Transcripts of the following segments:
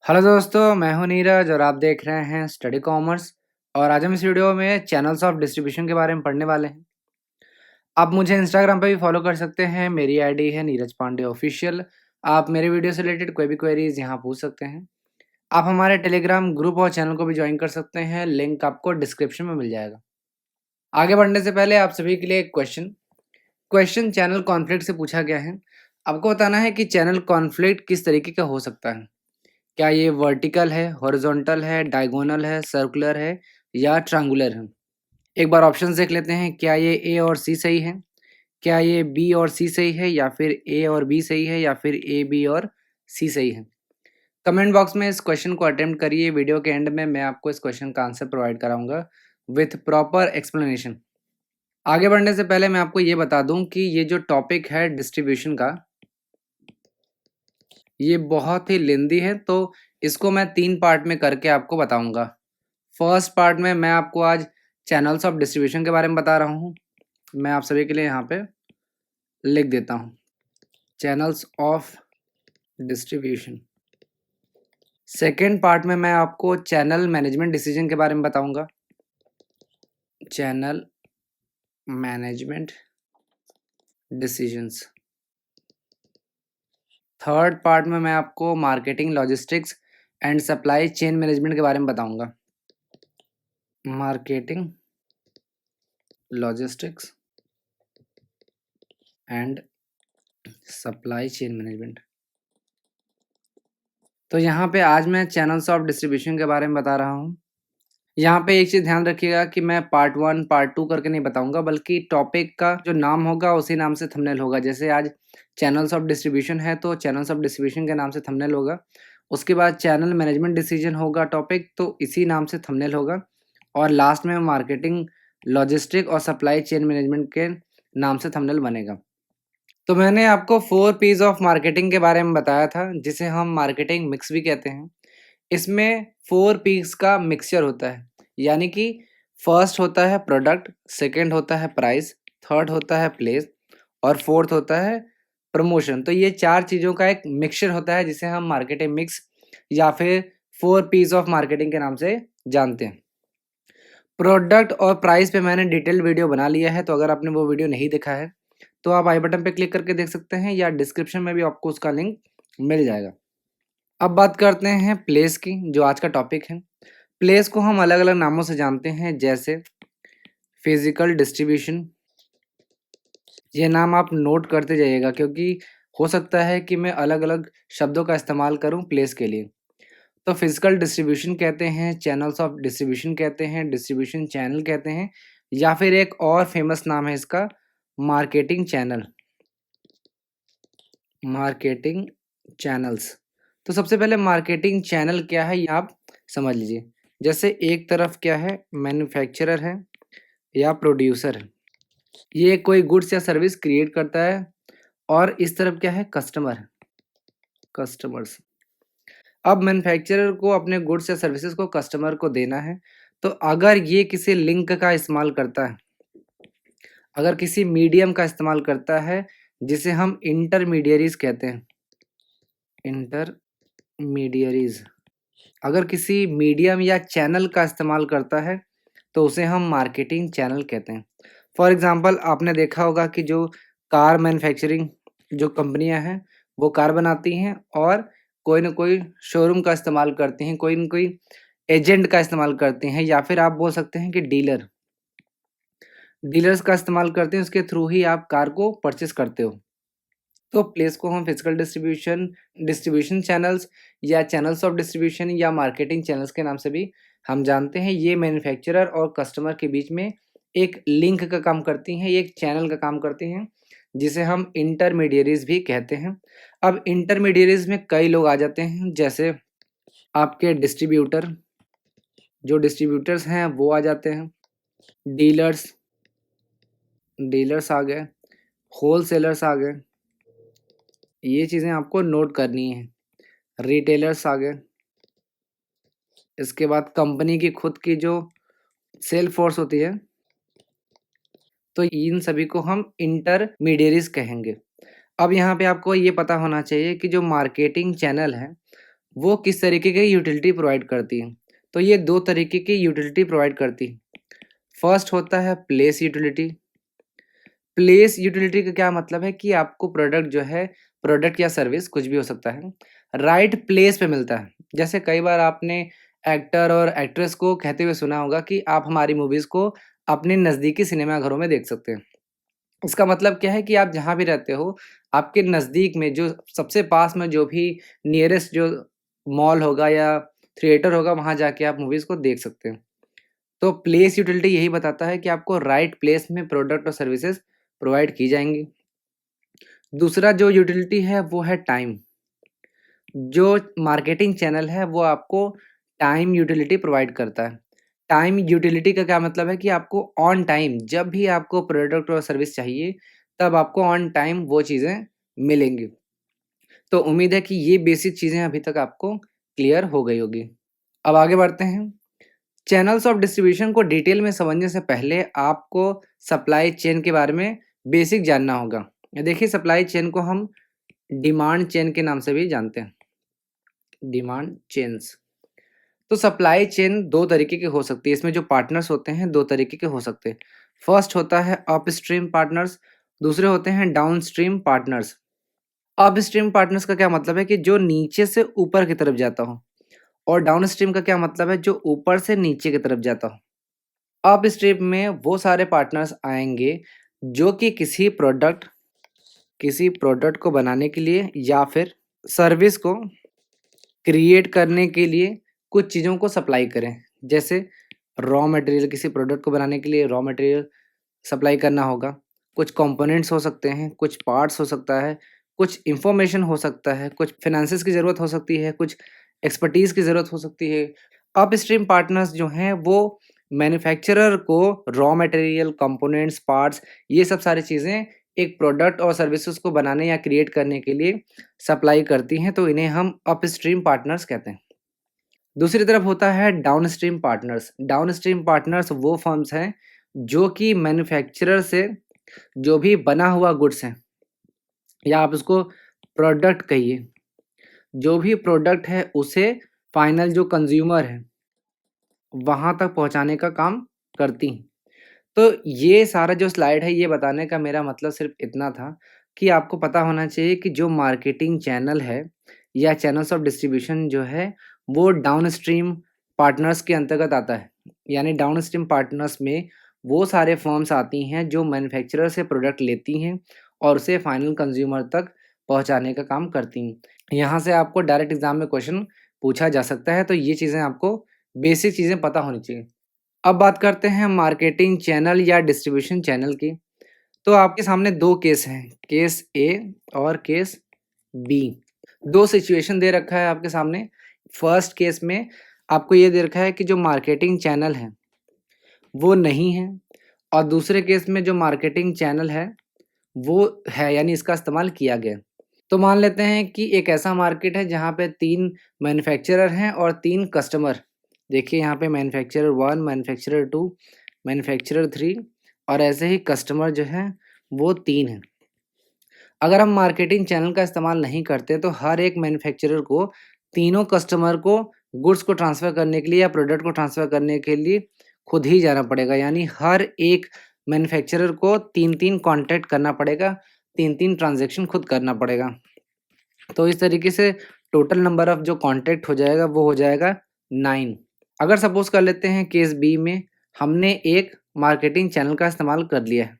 Hello दोस्तों, मैं हूं नीरज और आप देख रहे हैं स्टडी कॉमर्स। और आज हम इस वीडियो में चैनल्स ऑफ डिस्ट्रीब्यूशन के बारे में पढ़ने वाले हैं। आप मुझे इंस्टाग्राम पे भी फॉलो कर सकते हैं। मेरी आईडी है नीरज पांडे ऑफिशियल। आप मेरे वीडियो से रिलेटेड कोई भी क्वेरीज यहाँ पूछ सकते हैं। आप हमारे टेलीग्राम ग्रुप और चैनल को भी ज्वाइन कर सकते हैं, लिंक आपको डिस्क्रिप्शन में मिल जाएगा। आगे बढ़ने से पहले आप सभी के लिए एक क्वेश्चन क्वेश्चन चैनल कॉन्फ्लिक्ट से पूछा गया है। आपको बताना है कि चैनल कॉन्फ्लिक्ट किस तरीके का हो सकता है। क्या ये वर्टिकल है, हॉरिजॉन्टल है, डायगोनल है, सर्कुलर है या ट्रायंगुलर है। एक बार ऑप्शंस देख लेते हैं। क्या ये ए और सी सही है, क्या ये बी और सी सही है, या फिर ए और बी सही है, या फिर ए बी और सी सही है। कमेंट बॉक्स में इस क्वेश्चन को अटेम्प्ट करिए। वीडियो के एंड में मैं आपको इस क्वेश्चन का आंसर प्रोवाइड कराऊंगा विथ प्रॉपर एक्सप्लेनेशन। आगे बढ़ने से पहले मैं आपको ये बता दूं कि ये जो टॉपिक है डिस्ट्रीब्यूशन का, ये बहुत ही लेंदी है, तो इसको मैं 3 पार्ट में करके आपको बताऊंगा। फर्स्ट पार्ट में मैं आपको आज चैनल्स ऑफ डिस्ट्रीब्यूशन के बारे में बता रहा हूँ। मैं आप सभी के लिए यहाँ पे लिख देता हूँ, channels of distribution. Second part में मैं आपको चैनल मैनेजमेंट डिसीजन के बारे में बताऊंगा, channel management decisions. Third part में मैं आपको marketing, logistics and supply chain management के बारे में बताऊंगा, marketing, logistics and supply chain management. तो यहाँ पे आज मैं चैनल्स ऑफ डिस्ट्रीब्यूशन के बारे में बता रहा हूँ। यहाँ पे एक चीज़ ध्यान रखिएगा कि मैं पार्ट 1 पार्ट 2 करके नहीं बताऊंगा, बल्कि टॉपिक का जो नाम होगा उसी नाम से थंबनेल होगा। जैसे आज चैनल्स ऑफ डिस्ट्रीब्यूशन है तो चैनल्स ऑफ डिस्ट्रीब्यूशन के नाम से थंबनेल होगा। उसके बाद चैनल मैनेजमेंट डिसीजन होगा टॉपिक, तो इसी नाम से थंबनेल होगा। और लास्ट में मार्केटिंग, लॉजिस्टिक और सप्लाई चेन मैनेजमेंट के नाम से थंबनेल बनेगा। तो मैंने आपको 4 पीस ऑफ मार्केटिंग के बारे में बताया था, जिसे हम मार्केटिंग मिक्स भी कहते हैं। इसमें 4 पीस का मिक्सचर होता है, यानी कि फर्स्ट होता है प्रोडक्ट, सेकंड होता है प्राइस, थर्ड होता है प्लेस और फोर्थ होता है प्रमोशन। तो ये 4 चीज़ों का एक मिक्सचर होता है, जिसे हम मार्केटिंग मिक्स या फिर 4 पीस ऑफ मार्केटिंग के नाम से जानते हैं। प्रोडक्ट और प्राइस पे मैंने डिटेल्ड वीडियो बना लिया है, तो अगर आपने वो वीडियो नहीं देखा है तो आप आई बटन पे क्लिक करके देख सकते हैं, या डिस्क्रिप्शन में भी आपको उसका लिंक मिल जाएगा। अब बात करते हैं प्लेस की, जो आज का टॉपिक है। प्लेस को हम अलग अलग नामों से जानते हैं, जैसे फिजिकल डिस्ट्रीब्यूशन। ये नाम आप नोट करते जाइएगा, क्योंकि हो सकता है कि मैं अलग अलग शब्दों का इस्तेमाल करूं प्लेस के लिए। तो फिजिकल डिस्ट्रीब्यूशन कहते हैं, चैनल्स ऑफ डिस्ट्रीब्यूशन कहते हैं, डिस्ट्रीब्यूशन चैनल कहते हैं, या फिर एक और फेमस नाम है इसका, मार्केटिंग चैनल, मार्केटिंग चैनल्स। तो सबसे पहले मार्केटिंग चैनल क्या है ये आप समझ लीजिए। जैसे एक तरफ क्या है, मैन्युफैक्चरर है या प्रोड्यूसर है, ये कोई गुड्स या सर्विस क्रिएट करता है। और इस तरफ क्या है, कस्टमर है, कस्टमर्स। अब मैन्युफैक्चरर को अपने गुड्स या सर्विसेज को कस्टमर को देना है। तो अगर ये किसी लिंक का इस्तेमाल करता है, अगर किसी मीडियम का इस्तेमाल करता है, जिसे हम इंटरमीडियरीज कहते हैं, इंटरमीडियरीज। अगर किसी मीडियम या चैनल का इस्तेमाल करता है तो उसे हम मार्केटिंग चैनल कहते हैं। फॉर एग्जांपल आपने देखा होगा कि जो कार मैन्युफैक्चरिंग जो कंपनियां हैं वो कार बनाती हैं और कोई ना कोई शोरूम का इस्तेमाल करती हैं, कोई ना कोई एजेंट का इस्तेमाल करती हैं, या फिर आप बोल सकते हैं कि डीलर्स का इस्तेमाल करते हैं। उसके थ्रू ही आप कार को परचेस करते हो। तो प्लेस को हम फिजिकल डिस्ट्रीब्यूशन, डिस्ट्रीब्यूशन चैनल्स या चैनल्स ऑफ डिस्ट्रीब्यूशन या मार्केटिंग चैनल्स के नाम से भी हम जानते हैं। ये मैन्युफैक्चरर और कस्टमर के बीच में एक लिंक का काम करती हैं, एक चैनल का काम करती हैं, जिसे हम इंटरमीडियरीज भी कहते हैं। अब इंटरमीडियरीज में कई लोग आ जाते हैं, जैसे आपके डिस्ट्रीब्यूटर, जो डिस्ट्रीब्यूटर्स हैं वो आ जाते हैं, डीलर्स, डीलर्स आ गए, होलसेलर्स आ गए, ये चीज़ें आपको नोट करनी है। रिटेलर्स आ गए। इसके बाद कंपनी की खुद की जो सेल फोर्स होती है, तो इन सभी को हम इंटरमीडियरीज कहेंगे। अब यहाँ पे आपको ये पता होना चाहिए कि जो मार्केटिंग चैनल है वो किस तरीके की यूटिलिटी प्रोवाइड करती है। तो ये 2 तरीके की यूटिलिटी प्रोवाइड करती है। फर्स्ट होता है प्लेस यूटिलिटी। प्लेस यूटिलिटी का क्या मतलब है कि आपको प्रोडक्ट जो है, प्रोडक्ट या सर्विस कुछ भी हो सकता है, राइट प्लेस पे मिलता है। जैसे कई बार आपने एक्टर और एक्ट्रेस को कहते हुए सुना होगा कि आप हमारी मूवीज़ को अपने नज़दीकी सिनेमाघरों में देख सकते हैं। इसका मतलब क्या है कि आप जहाँ भी रहते हो, आपके नज़दीक में जो सबसे पास में जो भी नियरेस्ट जो मॉल होगा या थिएटर होगा, वहाँ जाके आप मूवीज़ को देख सकते हैं। तो प्लेस यूटिलिटी यही बताता है कि आपको राइट प्लेस में प्रोडक्ट और सर्विसेज प्रोवाइड की जाएँगी। दूसरा जो यूटिलिटी है वो है टाइम। जो मार्केटिंग चैनल है वो आपको टाइम यूटिलिटी प्रोवाइड करता है। टाइम यूटिलिटी का क्या मतलब है कि आपको ऑन टाइम जब भी आपको प्रोडक्ट और सर्विस चाहिए, तब आपको ऑन टाइम वो चीज़ें मिलेंगी। तो उम्मीद है कि ये बेसिक चीज़ें अभी तक आपको क्लियर हो गई होगी। अब आगे बढ़ते हैं। चैनल्स ऑफ डिस्ट्रीब्यूशन को डिटेल में समझने से पहले आपको सप्लाई चेन के बारे में बेसिक जानना होगा। देखिए, सप्लाई चेन को हम डिमांड चेन के नाम से भी जानते हैं, डिमांड चेन्स। तो सप्लाई चेन 2 तरीके की हो सकती है, इसमें जो पार्टनर्स होते हैं 2 तरीके के हो सकते हैं। फर्स्ट होता है अपस्ट्रीम पार्टनर्स, दूसरे होते हैं डाउनस्ट्रीम पार्टनर्स। अपस्ट्रीम पार्टनर्स का क्या मतलब है कि जो नीचे से ऊपर की तरफ जाता हो, और डाउनस्ट्रीम का क्या मतलब है जो ऊपर से नीचे की तरफ जाता हो। अपस्ट्रीम में वो सारे पार्टनर्स आएँगे जो कि किसी प्रोडक्ट को बनाने के लिए या फिर सर्विस को क्रिएट करने के लिए कुछ चीज़ों को सप्लाई करें। जैसे रॉ मटेरियल, किसी प्रोडक्ट को बनाने के लिए रॉ मटेरियल सप्लाई करना होगा। कुछ कंपोनेंट्स हो सकते हैं, कुछ पार्ट्स हो सकता है, कुछ इन्फॉर्मेशन हो सकता है, कुछ फाइनेंसेस की ज़रूरत हो सकती है, कुछ एक्सपर्टीज़ की ज़रूरत हो सकती है। अपस्ट्रीम पार्टनर्स जो हैं वो मैन्युफैक्चरर को रॉ मटेरियल, कंपोनेंट्स, पार्ट्स, ये सब सारी चीज़ें एक प्रोडक्ट और सर्विसेज़ को बनाने या क्रिएट करने के लिए सप्लाई करती हैं, तो इन्हें हम अपस्ट्रीम पार्टनर्स कहते हैं। दूसरी तरफ होता है डाउनस्ट्रीम पार्टनर्स। डाउनस्ट्रीम पार्टनर्स वो फर्म्स हैं जो कि मैन्युफैक्चरर से जो भी बना हुआ गुड्स है, या आप उसको प्रोडक्ट कहिए, जो भी प्रोडक्ट है उसे फाइनल जो कंज्यूमर है वहाँ तक पहुँचाने का काम करती हैं। तो ये सारा जो स्लाइड है, ये बताने का मेरा मतलब सिर्फ इतना था कि आपको पता होना चाहिए कि जो मार्केटिंग चैनल है या चैनल्स ऑफ डिस्ट्रीब्यूशन जो है, वो डाउनस्ट्रीम पार्टनर्स के अंतर्गत आता है। यानी डाउनस्ट्रीम पार्टनर्स में वो सारे फर्म्स आती हैं जो मैन्युफैक्चरर से प्रोडक्ट लेती हैं और उसे फाइनल कंज्यूमर तक पहुँचाने का काम करती हैं। यहाँ से आपको डायरेक्ट एग्ज़ाम में क्वेश्चन पूछा जा सकता है, तो ये चीज़ें आपको बेसिक चीज़ें पता होनी चाहिए। अब बात करते हैं मार्केटिंग चैनल या डिस्ट्रीब्यूशन चैनल की। तो आपके सामने 2 केस हैं, केस ए और केस बी। 2 सिचुएशन दे रखा है आपके सामने। फर्स्ट केस में आपको ये दे रखा है कि जो मार्केटिंग चैनल है, वो नहीं है, और दूसरे केस में जो मार्केटिंग चैनल है, वो है, यानी इसका इस्तेमाल किया गया। तो मान लेते हैं कि एक ऐसा मार्केट है जहाँ पे 3 मैन्युफैक्चरर हैं और 3 कस्टमर। देखिए यहाँ पे मैन्युफैक्चरर 1, मैन्युफैक्चरर 2, मैन्युफैक्चरर 3, और ऐसे ही कस्टमर जो हैं वो 3 हैं। अगर हम मार्केटिंग चैनल का इस्तेमाल नहीं करते तो हर एक मैन्युफैक्चरर को तीनों कस्टमर को गुड्स को ट्रांसफ़र करने के लिए या प्रोडक्ट को ट्रांसफ़र करने के लिए खुद ही जाना पड़ेगा। यानी हर एक मैन्युफैक्चरर को 3-3 कॉन्टैक्ट करना पड़ेगा, 3-3 ट्रांज़ैक्शन खुद करना पड़ेगा। तो इस तरीके से टोटल नंबर ऑफ जो कॉन्टैक्ट हो जाएगा वो हो जाएगा 9। अगर सपोज़ कर लेते हैं केस बी में हमने एक मार्केटिंग चैनल का इस्तेमाल कर लिया है।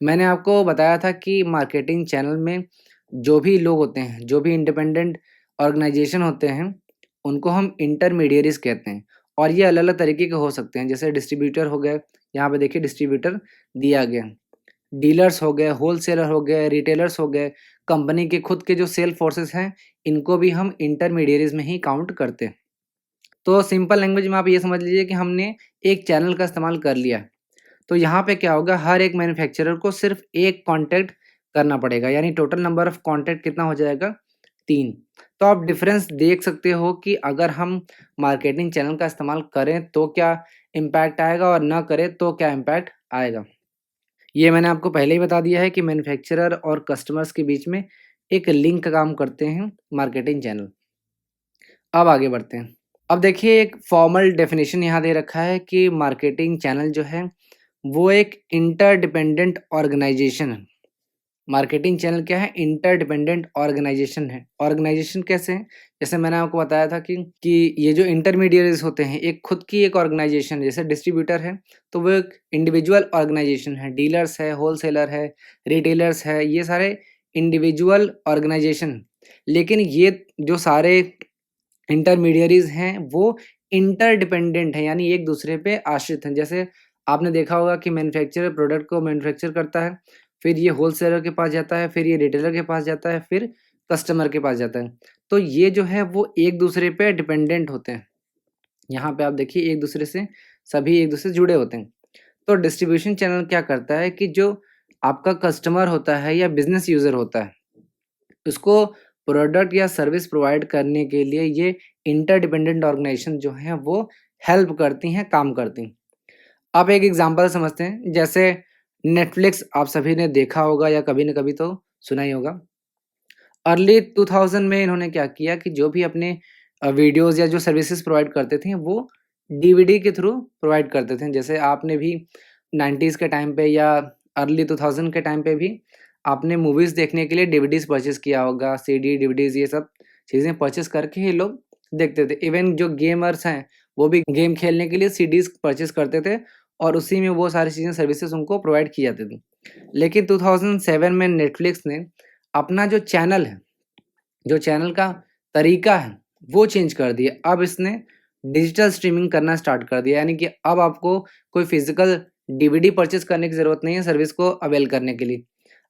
मैंने आपको बताया था कि मार्केटिंग चैनल में जो भी लोग होते हैं, जो भी इंडिपेंडेंट ऑर्गेनाइज़ेशन होते हैं, उनको हम इंटरमीडिएरीज़ कहते हैं, और ये अलग-अलग तरीके के हो सकते हैं। जैसे डिस्ट्रीब्यूटर हो गए, यहाँ पे देखिए डिस्ट्रीब्यूटर दिया गया है। डीलर्स हो गए, होलसेलर हो गए, रिटेलर्स हो गए, कंपनी के खुद के जो सेल फोर्सेस हैं, इनको भी हम इंटरमीडिएरीज़ में ही काउंट करते हैं। तो सिंपल लैंग्वेज में आप ये समझ लीजिए कि हमने एक चैनल का इस्तेमाल कर लिया है। तो यहाँ पे क्या होगा, हर एक मैन्युफैक्चरर को सिर्फ एक कॉन्टैक्ट करना पड़ेगा, यानी टोटल नंबर ऑफ कॉन्टैक्ट कितना हो जाएगा, 3। तो आप डिफरेंस देख सकते हो कि अगर हम मार्केटिंग चैनल का इस्तेमाल करें तो क्या इम्पैक्ट आएगा और ना करें तो क्या इम्पैक्ट आएगा। ये मैंने आपको पहले ही बता दिया है कि मैन्युफैक्चरर और कस्टमर्स के बीच में एक लिंक का काम करते हैं मार्केटिंग चैनल। अब आगे बढ़ते हैं। अब देखिए एक फॉर्मल डेफिनेशन यहाँ दे रखा है कि मार्केटिंग चैनल जो है वो एक इंटरडिपेंडेंट ऑर्गेनाइजेशन है। मार्केटिंग चैनल क्या है? इंटरडिपेंडेंट ऑर्गेनाइजेशन है। ऑर्गेनाइजेशन कैसे है? जैसे मैंने आपको बताया था कि ये जो इंटरमीडिएरीज होते हैं, एक खुद की एक ऑर्गेनाइजेशन, जैसे डिस्ट्रीब्यूटर है तो वो एक इंडिविजुअल ऑर्गेनाइजेशन है। डीलर्स है, होलसेलर है, रिटेलर्स है, ये सारे इंडिविजुअल ऑर्गेनाइजेशन। लेकिन ये जो सारे इंटरमीडियरीज हैं वो इंटरडिपेंडेंट हैं, यानी एक दूसरे पे आश्रित हैं। जैसे आपने देखा होगा कि मैन्युफैक्चरर प्रोडक्ट को मैन्युफैक्चर करता है, फिर ये होलसेलर के पास जाता है, फिर ये रिटेलर के पास जाता है, फिर कस्टमर के पास जाता है। तो ये जो है वो एक दूसरे पे डिपेंडेंट होते हैं। यहाँ पे आप देखिए एक दूसरे से सभी एक दूसरे से जुड़े होते हैं। तो डिस्ट्रीब्यूशन चैनल क्या करता है कि जो आपका कस्टमर होता है या बिजनेस यूजर होता है, उसको प्रोडक्ट या सर्विस प्रोवाइड करने के लिए ये इंटरडिपेंडेंट ऑर्गेनाइजेशन जो हैं वो हेल्प करती हैं, काम करती हैं। अब एक एग्जांपल समझते हैं, जैसे नेटफ्लिक्स आप सभी ने देखा होगा या कभी न कभी तो सुना ही होगा। अर्ली 2000 में इन्होंने क्या किया कि जो भी अपने वीडियोज़ या जो सर्विसेज़ प्रोवाइड करते थे वो डीवीडी के थ्रू प्रोवाइड करते थे। जैसे आपने भी 90s के टाइम पे या अर्ली 2000 के टाइम पे भी आपने मूवीज़ देखने के लिए डीवीडीज़ परचेज़ किया होगा, सीडी, डीवीडीज़ ये सब चीज़ें परचेज़ करके ये लोग देखते थे। इवन जो गेमर्स हैं, वो भी गेम खेलने के लिए सीडीज़ परचेज़ करते थे और उसी में वो सारी चीज़ें सर्विसेज़ उनको प्रोवाइड की जाती थी। लेकिन 2007 में नेटफ्लिक्स ने अपना जो चैनल है, जो चैनल का तरीका है, वो चेंज कर दिया। अब इसने डिजिटल स्ट्रीमिंग करना स्टार्ट कर दिया, यानी कि अब आपको कोई फ़िज़िकल डीवीडी परचेज़ करने की ज़रूरत नहीं है सर्विस को अवेल करने के लिए।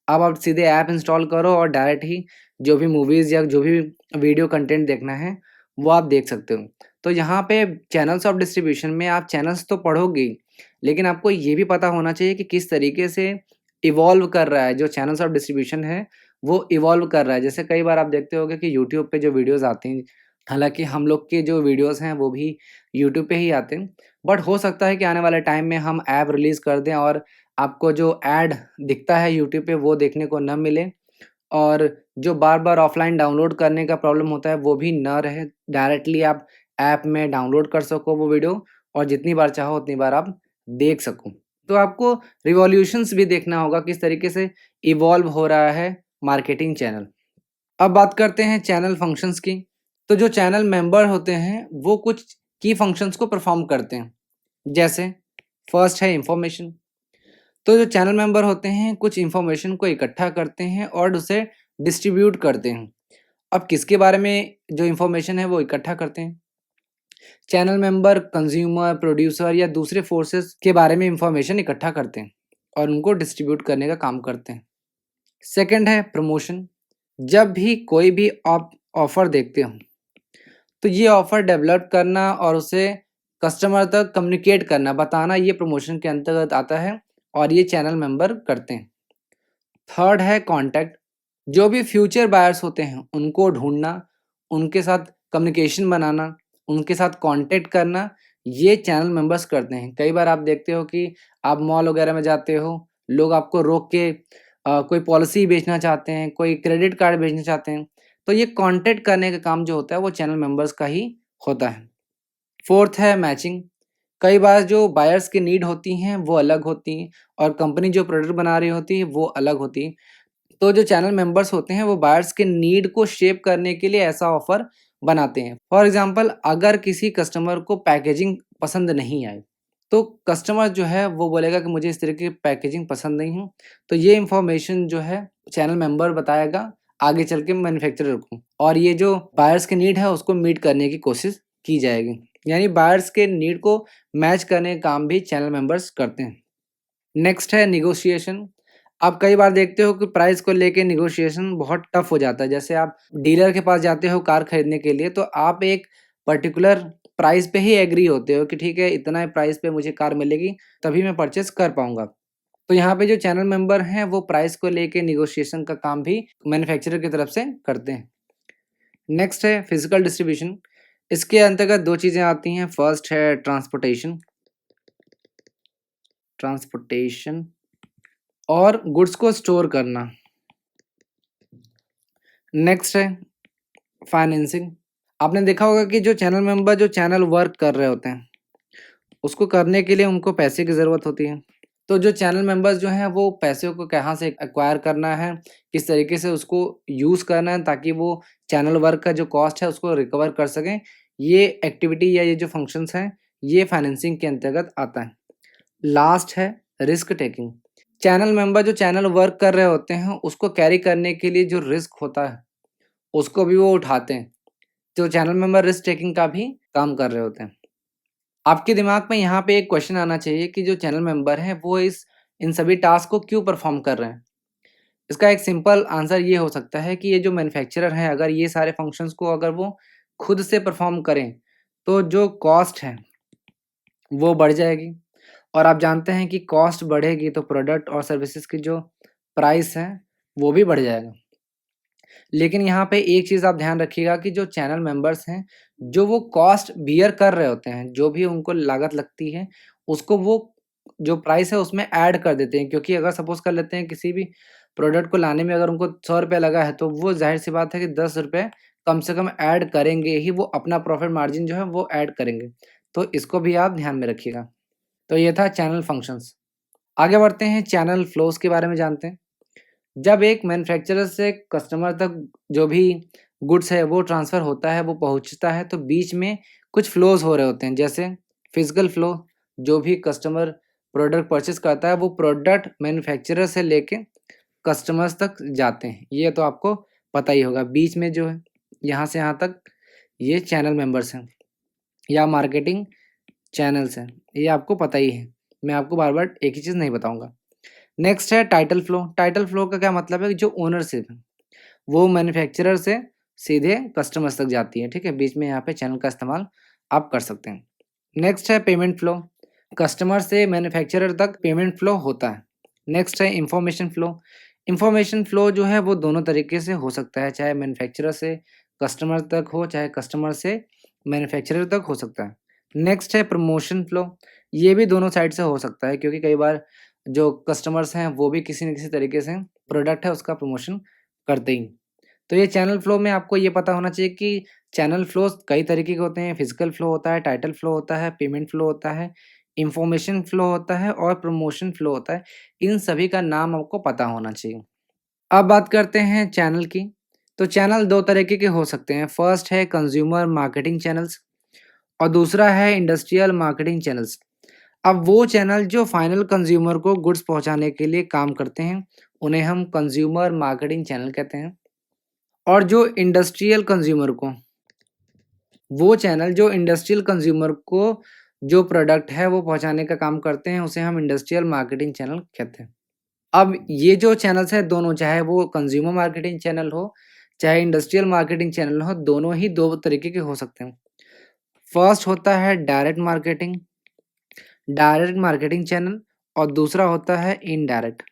अब आप सीधे ऐप इंस्टॉल करो और डायरेक्ट ही जो भी मूवीज़ या जो भी वीडियो कंटेंट देखना है, वो आप देख सकते हो। तो यहाँ पे चैनल्स ऑफ डिस्ट्रीब्यूशन में आप चैनल्स तो पढ़ोगे ही, लेकिन आपको ये भी पता होना चाहिए कि किस तरीके से इवॉल्व कर रहा है, जो चैनल्स ऑफ डिस्ट्रीब्यूशन है, वो इवॉल्व कर रहा है। जैसे कई बार आप देखते होंगे कि यूट्यूब पे जो वीडियोज़ आती हैं, हालाँकि हम लोग के जो वीडियोज़ हैं, वो भी यूट्यूब पे ही आते हैं। बट हो सकता है कि आने वाले टाइम में हम ऐप रिलीज़ कर दें और आपको जो ऐड दिखता है यूट्यूब पे, वो देखने को ना मिले और जो बार-बार ऑफ़लाइन डाउनलोड करने का प्रॉब्लम होता है, वो भी ना रहे। डायरेक्टली आप ऐप में डाउनलोड कर सको वो वीडियो और जितनी बार चाहो उतनी बार आप देख सको। तो आपको रिवॉल्यूशंस भी देखना होगा, किस तरीके से इवॉल्व हो रहा है मार्केटिंग चैनल। अब बात करते हैं चैनल फंक्शंस की। तो जो चैनल मेंबर होते हैं, वो कुछ की फंक्शंस को परफ़ॉर्म करते हैं। जैसे फर्स्ट है इन्फॉर्मेशन। तो जो चैनल मेंबर होते हैं, कुछ इन्फॉर्मेशन को इकट्ठा करते हैं और उसे डिस्ट्रीब्यूट करते हैं। अब किसके बारे में जो इन्फॉर्मेशन है वो इकट्ठा करते हैं? चैनल मेंबर कंज्यूमर, प्रोड्यूसर या दूसरे फोर्सेस के बारे में इन्फॉर्मेशन इकट्ठा करते हैं और उनको डिस्ट्रीब्यूट करने का काम करते हैं। सेकंड है प्रमोशन। जब भी कोई भी आप ऑफ़र देखते हो, तो ये ऑफ़र डेवलप करना और उसे कस्टमर तक कम्युनिकेट करना, बताना, ये प्रमोशन के अंतर्गत आता है और ये चैनल मेंबर करते हैं। थर्ड है कॉन्टैक्ट। जो भी फ्यूचर बायर्स होते हैं, उनको ढूँढना, उनके साथ कम्युनिकेशन बनाना, उनके साथ कॉन्टैक्ट करना, ये चैनल मेंबर्स करते हैं। कई बार आप देखते हो कि आप मॉल वगैरह में जाते हो, लोग आपको रोक के कोई पॉलिसी बेचना चाहते हैं, कोई क्रेडिट कार्ड बेचना चाहते हैं, तो ये कॉन्टैक्ट करने का काम जो होता है, वो चैनल मेंबर्स का ही होता है। फोर्थ है मैचिंग। कई बार जो बायर्स की नीड होती हैं, वो अलग होती हैं और कंपनी जो प्रोडक्ट बना रही होती है, वो अलग होती है। तो जो चैनल मेंबर्स होते हैं वो बायर्स के नीड को शेप करने के लिए ऐसा ऑफर बनाते हैं। फॉर एग्जांपल, अगर किसी कस्टमर को पैकेजिंग पसंद नहीं आई, तो कस्टमर जो है वो बोलेगा कि मुझे इस तरह की पैकेजिंग पसंद नहीं है। तो ये इन्फॉर्मेशन जो है चैनल मेंबर बताएगा आगे चल के मैन्युफैक्चरर को, और ये जो बायर्स की नीड है उसको मीट करने की कोशिश की जाएगी। यानी बायर्स के नीड को मैच करने का काम भी चैनल मेंबर्स करते हैं। नेक्स्ट है नेगोशिएशन। आप कई बार देखते हो कि प्राइस को लेके नेगोशिएशन बहुत टफ हो जाता है। जैसे आप डीलर के पास जाते हो कार खरीदने के लिए, तो आप एक पर्टिकुलर प्राइस पे ही एग्री होते हो कि ठीक है, इतना प्राइस पे मुझे कार मिलेगी, तभी मैं परचेज़ कर पाऊँगा। तो यहाँ पे जो चैनल मेंबर हैं, वो प्राइस को लेके नेगोशिएशन का काम भी मैन्युफैक्चरर की तरफ से करते हैं। नेक्स्ट है फिजिकल डिस्ट्रीब्यूशन। इसके अंतर्गत 2 चीज़ें आती हैं। फर्स्ट है ट्रांसपोर्टेशन, ट्रांसपोर्टेशन और गुड्स को स्टोर करना। नेक्स्ट है फाइनेंसिंग। आपने देखा होगा कि जो चैनल मेंबर जो चैनल वर्क कर रहे होते हैं, उसको करने के लिए उनको पैसे की ज़रूरत होती है। तो जो चैनल मेंबर्स जो हैं वो पैसे को कहाँ से एक्वायर करना है, किस तरीके से उसको यूज़ करना है ताकि वो चैनल वर्क का जो कॉस्ट है उसको रिकवर कर सकें, ये एक्टिविटी या ये जो फंक्शंस हैं, ये फाइनेंसिंग के अंतर्गत आता है। लास्ट है रिस्क टेकिंग। चैनल मेंबर जो चैनल वर्क कर रहे होते हैं, उसको कैरी करने के लिए जो रिस्क होता है, उसको भी वो उठाते हैं। तो चैनल मेंबर रिस्क टेकिंग का भी काम कर रहे होते हैं। आपके दिमाग में यहाँ पे एक क्वेश्चन आना चाहिए कि जो चैनल मेंबर हैं वो इन सभी टास्क को क्यों परफॉर्म कर रहे हैं? इसका एक सिंपल आंसर ये हो सकता है कि ये जो मैन्युफैक्चरर हैं अगर ये सारे फंक्शंस को अगर वो खुद से परफॉर्म करें, तो जो कॉस्ट है वो बढ़ जाएगी और आप जानते हैं कि कॉस्ट बढ़ेगी तो प्रोडक्ट और सर्विसेज की जो प्राइस है वो भी बढ़ जाएगा। लेकिन यहाँ पे एक चीज़ आप ध्यान रखिएगा कि जो चैनल मेंबर्स हैं, जो वो कॉस्ट बियर कर रहे होते हैं, जो भी उनको लागत लगती है, उसको वो जो प्राइस है उसमें ऐड कर देते हैं क्योंकि अगर सपोज़ कर लेते हैं किसी भी प्रोडक्ट को लाने में अगर उनको ₹100 लगा है, तो वो ज़ाहिर-सी बात है कि ₹10 कम से कम ऐड करेंगे ही, वो अपना प्रॉफ़िट मार्जिन जो है वो ऐड करेंगे। तो इसको भी आप ध्यान में रखिएगा। तो ये था चैनल फंक्शंस। आगे बढ़ते हैं चैनल फ्लोज़ के बारे में जानते हैं। जब एक मैन्युफैक्चरर से कस्टमर तक जो भी गुड्स है वो ट्रांसफ़र होता है, वो पहुँचता है तो बीच में कुछ फ्लोज़ हो रहे होते हैं। जैसे फिज़िकल फ्लो, जो भी कस्टमर प्रोडक्ट परचेज़ करता है वो प्रोडक्ट मैन्युफैक्चरर से लेके कस्टमर्स तक जाते हैं। ये तो आपको पता ही होगा। बीच में जो है यहाँ से यहाँ तक ये चैनल मेंबर्स हैं या मार्केटिंग चैनल्स हैं। ये आपको पता ही है। मैं आपको बार-बार एक ही चीज़ नहीं बताऊँगा। नेक्स्ट है टाइटल फ्लो। टाइटल फ्लो का क्या मतलब है कि जो ओनरशिप है, वो मैन्युफैक्चरर से सीधे कस्टमर्स तक जाती है, ठीक है? बीच में यहाँ पे चैनल का इस्तेमाल आप कर सकते हैं। नेक्स्ट है पेमेंट फ्लो। कस्टमर से मैन्युफैक्चरर तक पेमेंट फ्लो होता है। नेक्स्ट है इन्फॉर्मेशन फ्लो। इन्फॉर्मेशन फ्लो जो है वो दोनों तरीके से हो सकता है, चाहे मैन्युफैक्चरर से कस्टमर तक हो, चाहे कस्टमर से मैन्युफैक्चरर तक हो सकता है। नेक्स्ट है प्रमोशन फ्लो। ये भी दोनों साइड से हो सकता है क्योंकि कई बार जो कस्टमर्स हैं वो भी किसी न किसी तरीके से प्रोडक्ट है उसका प्रमोशन करते ही। तो ये चैनल फ्लो में आपको ये पता होना चाहिए कि चैनल फ्लोज़ कई तरीके के होते हैं, फिज़िकल फ्लो होता है, टाइटल फ्लो होता है, पेमेंट फ्लो होता है, इन्फॉर्मेशन फ्लो होता है और प्रमोशन फ्लो होता है। इन सभी का नाम आपको पता होना चाहिए। अब बात करते हैं चैनल की। तो चैनल 2 तरीके के हो सकते हैं। फर्स्ट है कंज़्यूमर मार्केटिंग चैनल्स और दूसरा है इंडस्ट्रियल मार्केटिंग चैनल्स। अब वो चैनल जो फाइनल कंज़्यूमर को गुड्स पहुँचाने के लिए काम करते हैं, उन्हें हम कंज़्यूमर मार्केटिंग चैनल कहते हैं। और जो इंडस्ट्रियल कंज़्यूमर को वो चैनल जो इंडस्ट्रियल कंज़्यूमर को जो प्रोडक्ट है वो पहुँचाने का काम करते हैं, उसे हम इंडस्ट्रियल मार्केटिंग चैनल कहते हैं। अब ये जो चैनल्स हैं दोनों, चाहे वो कंज़्यूमर मार्केटिंग चैनल हो, चाहे इंडस्ट्रियल मार्केटिंग चैनल हो, दोनों ही 2 तरीके के हो सकते हैं। फर्स्ट होता है डायरेक्ट मार्केटिंग चैनल और दूसरा होता है indirect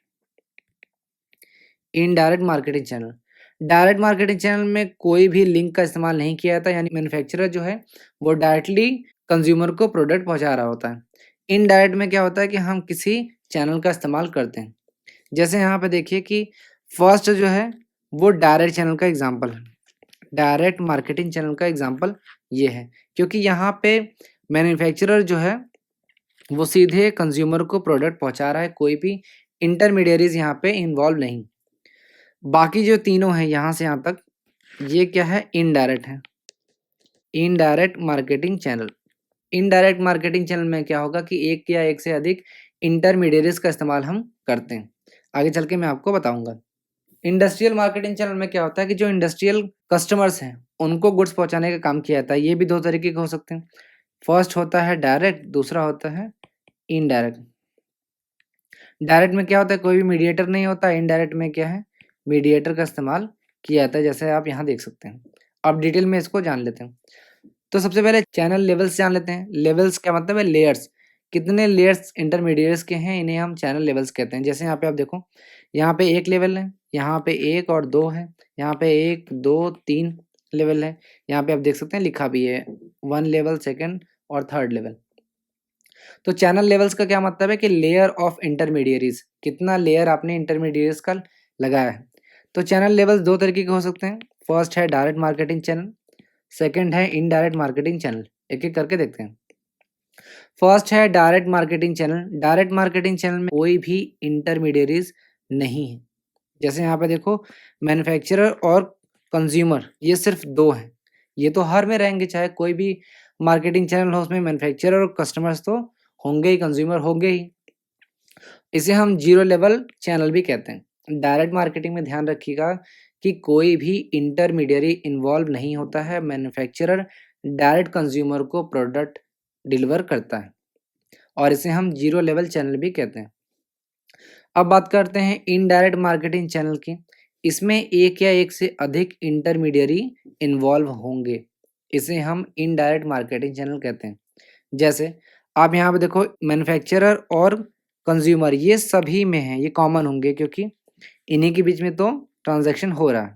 marketing channel. Direct marketing channel में कोई भी लिंक का इस्तेमाल नहीं किया जाता, यानी मैन्युफैक्चरर जो है वो डायरेक्टली कंज़्यूमर को प्रोडक्ट पहुँचा रहा होता है। इनडायरेक्ट में क्या होता है कि हम किसी चैनल का इस्तेमाल करते हैं। जैसे यहाँ पे देखिए कि फर्स्ट जो है वो डायरेक्ट चैनल का एग्ज़ाम्पल है। डायरेक्ट मार्केटिंग चैनल का एग्ज़ाम्पल ये है क्योंकि यहाँ पे मैन्युफैक्चरर जो है वो सीधे कंज़्यूमर को प्रोडक्ट पहुँचा रहा है, कोई भी इंटरमीडिएरीज़ यहाँ पे इन्वॉल्व नहीं। बाकी जो तीनों हैं यहाँ से यहाँ तक, ये क्या है? इनडायरेक्ट है। Indirect marketing channel. Indirect marketing channel में क्या होगा कि एक या एक से अधिक इंटरमीडिएरीज़ का इस्तेमाल हम करते हैं। आगे चल के मैं आपको बताऊँगा। इंडस्ट्रियल मार्केटिंग चैनल में क्या होता है कि जो इंडस्ट्रियल कस्टमर्स हैं, उनको गुड्स पहुँचाने का काम किया जाता है। ये भी 2 तरीके के हो सकते हैं। फर्स्ट होता है डायरेक्ट, दूसरा होता है इनडायरेक्ट। डायरेक्ट में क्या होता है, कोई भी मीडिएटर नहीं होता। इनडायरेक्ट में क्या है, मीडिएटर का इस्तेमाल किया जाता है, जैसे आप यहाँ देख सकते हैं। अब डिटेल में इसको जान लेते हैं। तो सबसे पहले चैनल लेवल्स जान लेते हैं। लेवल्स का मतलब है लेयर्स। कितने लेयर्स इंटरमीडिएट्स के हैं, इन्हें हम चैनल लेवल्स कहते हैं। जैसे यहाँ पे आप देखो, यहाँ पे 1 लेवल है, यहाँ पे 1 और 2 है, यहाँ पे 1, 2, 3 लेवल है। यहाँ पे आप देख सकते हैं लिखा भी है 1 लेवल, 2nd और 3rd लेवल। तो चैनल लेवल्स का क्या मतलब है कि लेयर ऑफ इंटरमीडिएरीज, कितना लेयर आपने इंटरमीडिएट्स का लगाया है। तो चैनल लेवल्स 2 तरीके के हो सकते हैं। फर्स्ट है डायरेक्ट मार्केटिंग चैनल, सेकंड है इनडायरेक्ट मार्केटिंग चैनल। एक-एक करके देखते हैं। फर्स्ट है direct marketing channel. Direct marketing channel में कोई भी इंटरमीडिएरीज़ नहीं है। जैसे यहाँ पे देखो मैन्युफैक्चरर और कंज्यूमर ये सिर्फ 2 हैं। ये तो हर में रहेंगे, चाहे कोई भी मार्केटिंग चैनल हो उसमें मैन्युफैक्चरर और कस्टमर्स तो होंगे ही, कंज्यूमर होंगे ही। इसे हम ज़ीरो लेवल चैनल भी कहते हैं। डायरेक्ट मार्केटिंग में ध्यान रखिएगा कि कोई भी इंटरमीडिएरी इन्वॉल्व नहीं होता है। मैन्युफैक्चरर डायरेक्ट कंज्यूमर को प्रोडक्ट डिलीवर करता है और इसे हम ज़ीरो लेवल चैनल भी कहते हैं। अब बात करते हैं इनडायरेक्ट मार्केटिंग चैनल की। इसमें एक या एक से अधिक इंटरमीडिएरी इन्वॉल्व होंगे। इसे हम इनडायरेक्ट मार्केटिंग चैनल कहते हैं। जैसे आप यहाँ पे देखो मैन्युफैक्चरर और कंज्यूमर ये सभी में हैं, ये कॉमन होंगे क्योंकि इन्हीं के बीच में तो ट्रांज़ैक्शन हो रहा है।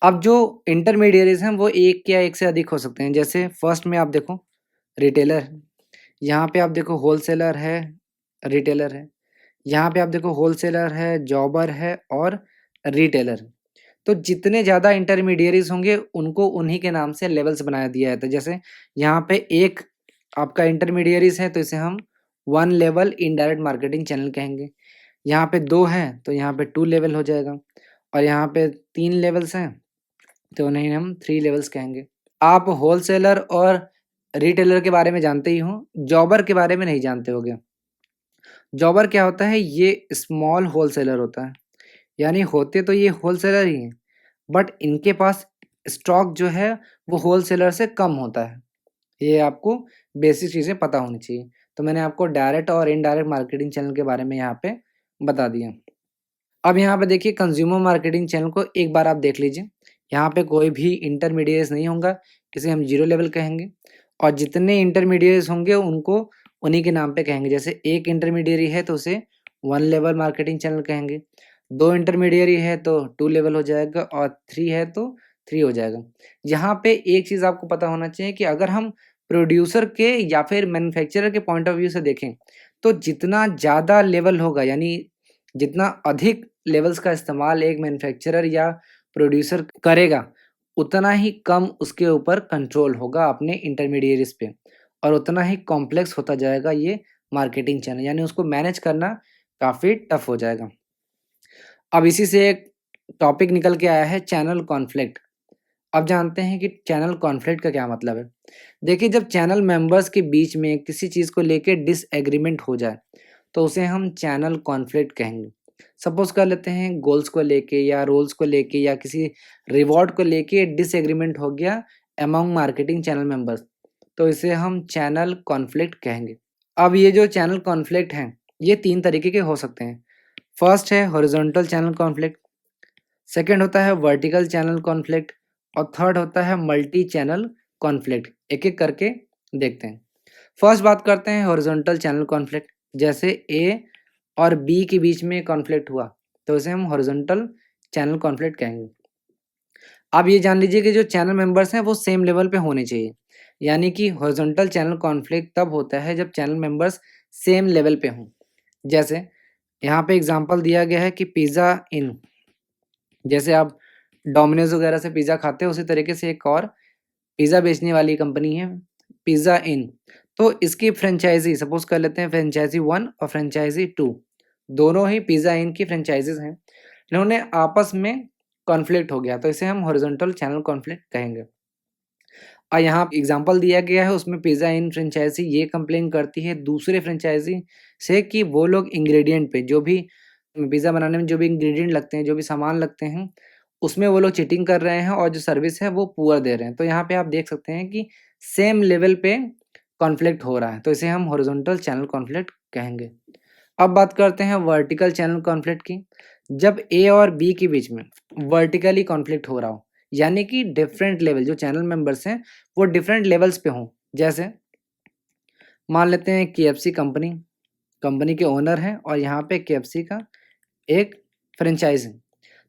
अब जो इंटरमीडिएरीज़ हैं वो एक या एक से अधिक हो सकते हैं। जैसे फर्स्ट में आप देखो रिटेलर, यहाँ पे आप देखो होलसेलर है, रिटेलर है। यहाँ पे आप देखो होलसेलर है, जॉबर है और रिटेलर। तो जितने ज़्यादा इंटरमीडिएरीज़ होंगे उनको उन्हीं के नाम से लेवल्स बनाया दिया जाता है। जैसे यहाँ पे एक आपका इंटरमीडिएरीज़ है तो इसे हम 1 लेवल इनडायरेक्ट मार्केटिंग चैनल कहेंगे। यहाँ पे 2 हैं तो यहाँ पे 2 लेवल हो जाएगा और यहाँ पे 3 लेवल्स हैं तो उन्हें हम 3 लेवल्स कहेंगे। आप होलसेलर और रिटेलर के बारे में जानते ही हो, जॉबर के बारे में नहीं जानते होगे। जॉबर क्या होता है? ये स्मॉल होलसेलर होता है। यानी होते तो ये होलसेलर ही हैं, बट इनके पास स्टॉक जो है वो होलसेलर से कम होता है। ये आपको बेसिक चीज़ें पता होनी चाहिए। तो मैंने आपको डायरेक्ट और इनडायरेक्ट मार्केटिंग चैनल के बारे में यहाँ पे बता दिया। अब यहाँ पे देखिए कंज्यूमर मार्केटिंग चैनल को एक बार आप देख लीजिए। यहाँ पे कोई भी इंटरमीडिएट्स नहीं होगा, इसे हम ज़ीरो लेवल कहेंगे और जितने इंटरमीडिएट्स होंगे उनको उन्हीं के नाम पे कहेंगे। जैसे एक इंटरमीडिएरी है तो उसे 1 लेवल मार्केटिंग चैनल कहेंगे, 2 इंटरमीडिएरी है तो 2 लेवल हो जाएगा और 3 है तो 3 हो जाएगा। यहाँ पे एक चीज़ आपको पता होना चाहिए कि अगर हम प्रोड्यूसर के या फिर मैन्युफैक्चरर के पॉइंट ऑफ व्यू से देखें, तो जितना ज़्यादा लेवल होगा यानी जितना अधिक लेवल्स का इस्तेमाल एक मैन्युफैक्चरर या प्रोड्यूसर करेगा, उतना ही कम उसके ऊपर कंट्रोल होगा अपने इंटरमीडिएरीज़ पे और उतना ही कॉम्प्लेक्स होता जाएगा ये मार्केटिंग चैनल, यानी उसको मैनेज करना काफ़ी टफ हो जाएगा। अब इसी से एक टॉपिक निकल के आया है चैनल कॉन्फ्लिक्ट। अब जानते हैं कि चैनल कॉन्फ्लिक्ट का क्या मतलब है। देखिए जब चैनल मेंबर्स के बीच में किसी चीज़ को लेके डिसएग्रीमेंट हो जाए, तो उसे हम चैनल कॉन्फ्लिक्ट कहेंगे। सपोज़ कर लेते हैं गोल्स को लेके या रोल्स को लेके या किसी रिवॉर्ड को लेके डिसएग्रीमेंट हो गया अमंग मार्केटिंग चैनल मेंबर्स, तो इसे हम चैनल कॉन्फ्लिक्ट कहेंगे। अब ये जो चैनल कॉन्फ्लिक्ट हैं, ये 3 तरीके के हो सकते हैं। फर्स्ट है हॉरिजॉन्टल चैनल कॉन्फ्लिक्ट, सेकंड होता है वर्टिकल चैनल कॉन्फ्लिक्ट और थर्ड होता है मल्टी चैनल कॉन्फ्लिक्ट। एक-एक करके देखते हैं। फर्स्ट बात करते हैं हॉरिजॉन्टल चैनल कॉन्फ्लिक्ट। जैसे ए और बी के बीच में कॉन्फ्लिक्ट हुआ, तो इसे हम हॉरिजॉन्टल चैनल कॉन्फ्लिक्ट कहेंगे। आप ये जान लीजिए कि जो चैनल मेंबर्स हैं वो सेम लेवल पे होने चाहिए। यानी कि हॉरिजॉन्टल चैनल कॉन्फ्लिक्ट तब होता है जब चैनल मेंबर्स सेम लेवल पे हों। जैसे यहाँ पे एग्ज़ाम्पल दिया गया है कि पिज़्ज़ा इन, जैसे आप डोमिनोज़ वगैरह से पिज़्ज़ा खाते हो उसी तरीके से एक और पिज़्ज़ा बेचने वाली कंपनी है पिज़्ज़ा इन। तो इसकी फ्रैंचाइज़ी सपोज़ कर लेते हैं फ्रैंचाइज़ी 1 और फ्रैंचाइज़ी 2, दोनों ही पिज़्ज़ा इन की फ्रैंचाइज़ीज़ हैं। इन्होंने आपस में कॉन्फ्लिक्ट हो गया तो इसे हम हॉरिजॉन्टल चैनल कॉन्फ्लिक्ट कहेंगे। यहाँ एग्ज़ाम्पल दिया गया है उसमें पिज़्ज़ा इन फ्रैंचाइज़ी ये कंप्लेन करती है दूसरे फ्रैंचाइज़ी से कि वो लोग इंग्रीडिएंट पे जो भी पिज़्ज़ा बनाने में जो भी इंग्रीडिएंट लगते हैं, जो भी सामान लगते हैं, उसमें वो लोग चीटिंग कर रहे हैं और जो सर्विस है वो पुअर दे रहे हैं। तो यहाँ पे आप देख सकते हैं कि सेम लेवल पे कॉन्फ्लिक्ट हो रहा है, तो इसे हम हॉरिजॉन्टल चैनल कॉन्फ्लिक्ट कहेंगे। अब बात करते हैं वर्टिकल चैनल कॉन्फ्लिक्ट की। जब ए और बी के बीच में वर्टिकली कॉन्फ्लिक्ट हो रहा हो, यानी कि डिफरेंट लेवल जो चैनल मेंबर्स हैं वो डिफरेंट लेवल्स पे हों। जैसे मान लेते हैं केएफसी कंपनी, कंपनी के ओनर हैं और यहाँ पे केएफसी का एक फ्रेंचाइज़ है।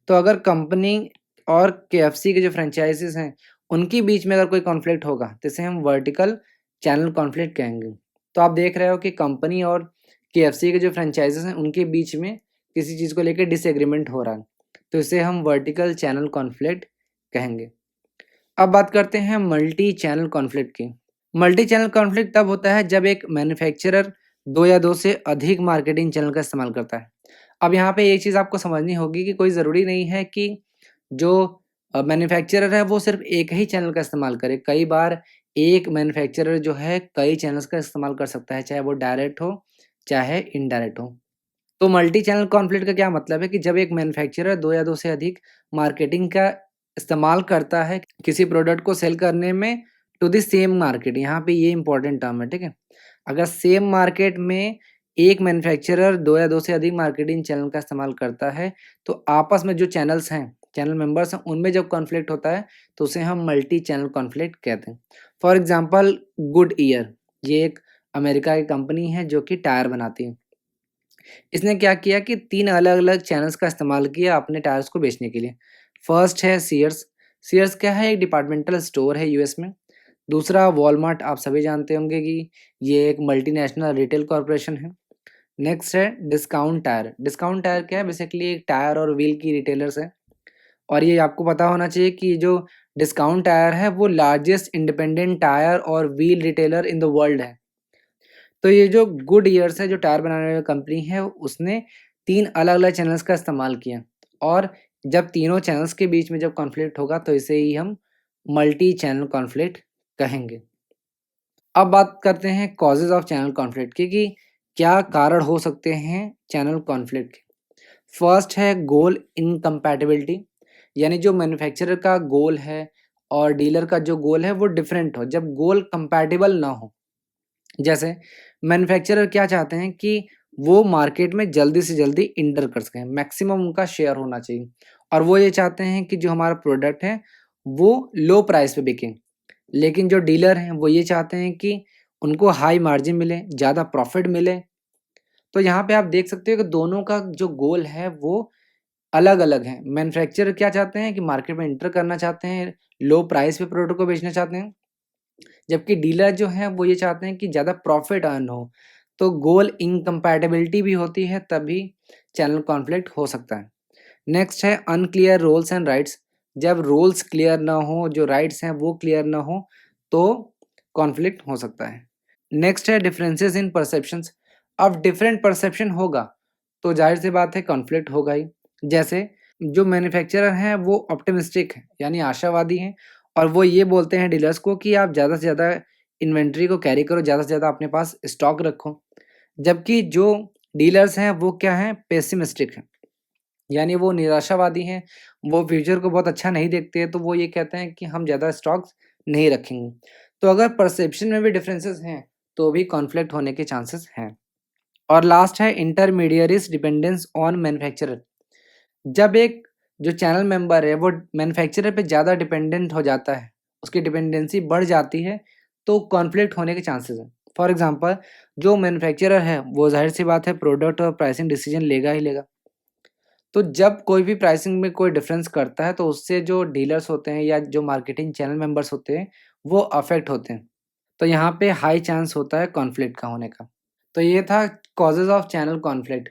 तो अगर कंपनी और केएफसी के जो फ्रेंचाइज़ीज़ हैं, उनके बीच में अगर कोई कॉन्फ्लिक्ट होगा, तो इसे हम वर्टिकल चैनल कॉन्फ्लिक्ट कहेंगे। तो आप देख रहे हो कि कंपनी और केएफसी के जो फ्रेंचाइज़ीज़ हैं, उनके बीच में किसी चीज़ को लेके डिसएग्रीमेंट हो रहा है, तो इसे हम वर्टिकल चैनल कॉन्फ्लिक्ट कहेंगे। अब बात करते हैं मल्टी चैनल कॉन्फ्लिक्ट की। मल्टी चैनल कॉन्फ्लिक्ट तब होता है जब एक मैन्युफैक्चरर 2 या 2 से अधिक मार्केटिंग चैनल का इस्तेमाल करता है। अब यहाँ पे एक चीज़ आपको समझनी होगी कि कोई ज़रूरी नहीं है कि जो मैन्युफैक्चरर है वो सिर्फ़ एक ही चैनल का इस्तेमाल करे। कई बार एक मैन्युफैक्चरर जो है कई चैनल्स का इस्तेमाल कर सकता है, चाहे वो डायरेक्ट हो, चाहे इनडायरेक्ट हो। तो मल्टी चैनल कॉन्फ्लिक्ट का क्या मतलब है कि जब एक मैन्युफैक्चरर 2 या 2 से अधिक मार्केटिंग का इस्तेमाल करता है किसी प्रोडक्ट को सेल करने में टू द सेम मार्केट, यहाँ पे ये इंपॉर्टेंट टर्म है, ठीक है? अगर सेम मार्केट में एक मैन्युफैक्चरर 2 या 2 से अधिक मार्केटिंग चैनल का इस्तेमाल करता है, तो आपस में जो चैनल्स हैं, चैनल मेंबर्स हैं, उनमें जब कॉन्फ्लिक्ट होता है, तो उसे हम मल्टी चैनल कॉन्फ्लिक्ट कहते हैं। फॉर एग्ज़ाम्पल गुडईयर, ये एक अमेरिका की कंपनी है जो कि टायर बनाती है। इसने क्या किया कि 3 अलग-अलग चैनल्स का इस्तेमाल किया अपने टायर्स को बेचने के लिए। फर्स्ट है सीयर्स। सीयर्स क्या है? एक डिपार्टमेंटल स्टोर है यूएस में। दूसरा वॉलमार्ट, आप सभी जानते होंगे कि ये एक मल्टीनेशनल रिटेल कॉर्पोरेशन है। नेक्स्ट है डिस्काउंट टायर। डिस्काउंट टायर क्या है? बेसिकली एक टायर और व्हील की रिटेलर्स है और ये आपको पता होना चाहिए कि जो डिस्काउंट टायर है वो लार्जेस्ट इंडिपेंडेंट टायर और wheel retailer in the world है। तो ये जो गुडईयर्स है, जो टायर बनाने वाली कंपनी है, उसने 3 अलग-अलग चैनल्स का इस्तेमाल किया और जब तीनों चैनल्स के बीच में जब कॉन्फ्लिक्ट होगा तो इसे ही हम मल्टी चैनल कॉन्फ्लिक्ट कहेंगे। अब बात करते हैं कॉजेज़ ऑफ चैनल कॉन्फ्लिक्ट की कि क्या कारण हो सकते हैं चैनल कॉन्फ्लिक्ट के। फर्स्ट है गोल इनकम्पैटिबिलिटी, यानी जो मैन्युफैक्चरर का गोल है और डीलर का जो गोल है वो डिफरेंट हो, जब गोल कंपैटिबल ना हो। जैसे मैन्युफैक्चरर क्या चाहते हैं कि वो मार्केट में जल्दी से जल्दी एंटर कर सकें, मैक्सिमम उनका शेयर होना चाहिए और वो ये चाहते हैं कि जो हमारा प्रोडक्ट है वो लो प्राइस पे बिके। लेकिन जो डीलर हैं वो ये चाहते हैं कि उनको हाई मार्जिन मिले, ज़्यादा प्रॉफिट मिले। तो यहाँ पे आप देख सकते हो कि दोनों का जो गोल है वो अलग-अलग है। मैन्युफैक्चरर क्या चाहते हैं कि मार्केट में एंटर करना चाहते हैं, लो प्राइस पे प्रोडक्ट को बेचना चाहते हैं। जबकि डीलर जो हैं वो ये चाहते हैं कि ज़्यादा प्रॉफ़िट अर्न हो। तो गोल इनकम्पैटिबिलिटी भी होती है तभी चैनल कॉन्फ्लिक्ट हो सकता है। नेक्स्ट है अनक्लियर रोल्स एंड राइट्स। जब रोल्स क्लियर ना हो, जो राइट्स हैं वो क्लियर ना हो तो कॉन्फ्लिक्ट हो सकता है। नेक्स्ट है डिफरेंसेस इन परसेप्शंस। अब डिफरेंट परसेप्शन होगा तो ज़ाहिर-सी बात है कॉन्फ्लिक्ट होगा ही। जैसे जो मैन्युफैक्चरर हैं वो ऑप्टिमिस्टिक हैं, यानी आशावादी हैं और वो ये बोलते हैं डीलर्स को कि आप ज़्यादा से ज़्यादा इन्वेंट्री को कैरी करो, ज़्यादा से ज़्यादा अपने पास स्टॉक रखो। जबकि जो डीलर्स हैं वो क्या हैं? पेसिमिस्टिक हैं, यानी वो निराशावादी हैं, वो फ्यूचर को बहुत अच्छा नहीं देखते हैं, तो वो ये कहते हैं कि हम ज़्यादा स्टॉक्स नहीं रखेंगे। तो अगर परसेप्शन में भी डिफरेंसेस हैं, तो भी कॉन्फ्लिक्ट होने के चांसेस हैं। और लास्ट है इंटरमीडिएरीज़ डिपेंडेंस ऑन मैन्युफैक्चरर। जब एक जो चैनल मेंबर है वो मैन्युफैक्चरर पे ज़्यादा डिपेंडेंट हो जाता है, उसकी डिपेंडेंसी बढ़ जाती है, तो कॉन्फ्लिक्ट होने के चांसेस हैं। फॉर एग्ज़ाम्पल जो मैन्युफैक्चरर है वो ज़ाहिर-सी बात है प्रोडक्ट और प्राइसिंग डिसीजन लेगा ही लेगा। तो जब कोई भी प्राइसिंग में कोई डिफरेंस करता है तो उससे जो डीलर्स होते हैं या जो मार्केटिंग चैनल मेंबर्स होते हैं, वो अफ़ेक्ट होते हैं। तो यहाँ पे हाई चांस होता है कॉन्फ्लिक्ट का होने का। तो ये था कॉजेज़ ऑफ चैनल कॉन्फ्लिक्ट।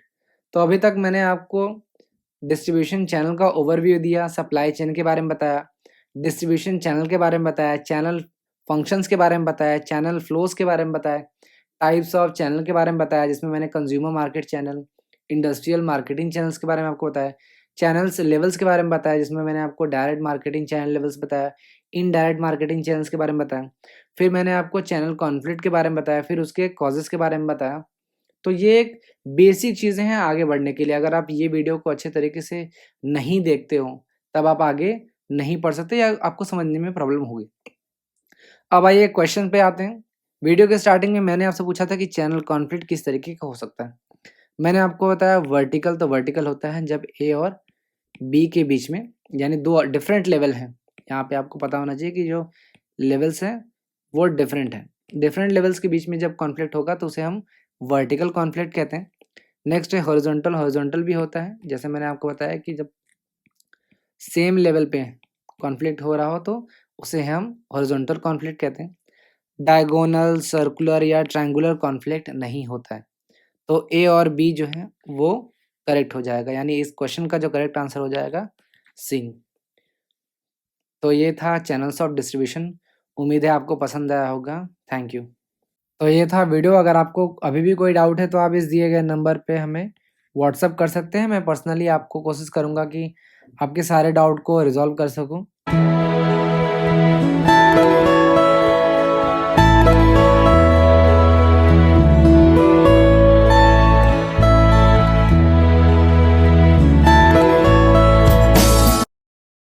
तो अभी तक मैंने आपको डिस्ट्रीब्यूशन चैनल का ओवरव्यू दिया, सप्लाई चेन के बारे में बताया, डिस्ट्रीब्यूशन चैनल के बारे में बताया, चैनल फंक्शंस के बारे में बताया, चैनल फ्लोज़ के बारे में बताया, टाइप्स ऑफ चैनल के बारे में बताया जिसमें मैंने consumer market channel, industrial marketing channels के बारे में आपको बताया, चैनल्स लेवल्स के बारे में बताया जिसमें मैंने आपको डायरेक्ट मार्केटिंग चैनल लेवल्स बताया, इनडायरेक्ट मार्केटिंग चैनल्स के बारे में बताया। फिर मैंने आपको चैनल कॉन्फ्लिक्ट के बारे में बताया, फिर उसके कॉजेज़ के बारे में बताया। तो ये एक बेसिक चीज़ें हैं आगे बढ़ने के लिए। अगर आप ये वीडियो को अच्छे तरीके से नहीं देखते हो, तब आप आगे नहीं पढ़ सकते या आपको समझने में प्रॉब्लम होगी। अब आइए क्वेश्चन पे आते हैं। वीडियो के स्टार्टिंग में मैंने आपसे पूछा था कि चैनल कॉन्फ्लिक्ट किस तरीके का हो सकता है। मैंने आपको बताया वर्टिकल, तो वर्टिकल होता है जब ए और बी के बीच में, यानी 2 डिफरेंट लेवल हैं। यहाँ पे आपको पता होना चाहिए कि जो लेवल्स हैं वो डिफरेंट हैं। डिफरेंट लेवल्स के बीच में जब कॉन्फ्लिक्ट होगा तो उसे हम वर्टिकल कॉन्फ्लिक्ट कहते हैं। नेक्स्ट है हॉरिजॉन्टल। हॉरिजॉन्टल भी होता है, जैसे मैंने आपको बताया कि जब सेम लेवल पे कॉन्फ्लिक्ट हो रहा हो तो उसे हम हॉरिजॉन्टल कॉन्फ्लिक्ट कहते हैं। डायगोनल, सर्कुलर या ट्रायंगुलर कॉन्फ्लिक्ट नहीं होता है। तो ए और बी जो है वो करेक्ट हो जाएगा, यानी इस क्वेश्चन का जो करेक्ट आंसर हो जाएगा सी। तो ये था चैनल्स ऑफ डिस्ट्रीब्यूशन। उम्मीद है आपको पसंद आया होगा। Thank you. तो ये था वीडियो। अगर आपको अभी भी कोई डाउट है तो आप इस दिए गए नंबर पे हमें व्हाट्सएप कर सकते हैं। मैं पर्सनली आपको कोशिश करूँगा कि आपके सारे डाउट को रिज़ॉल्व कर सकूँ।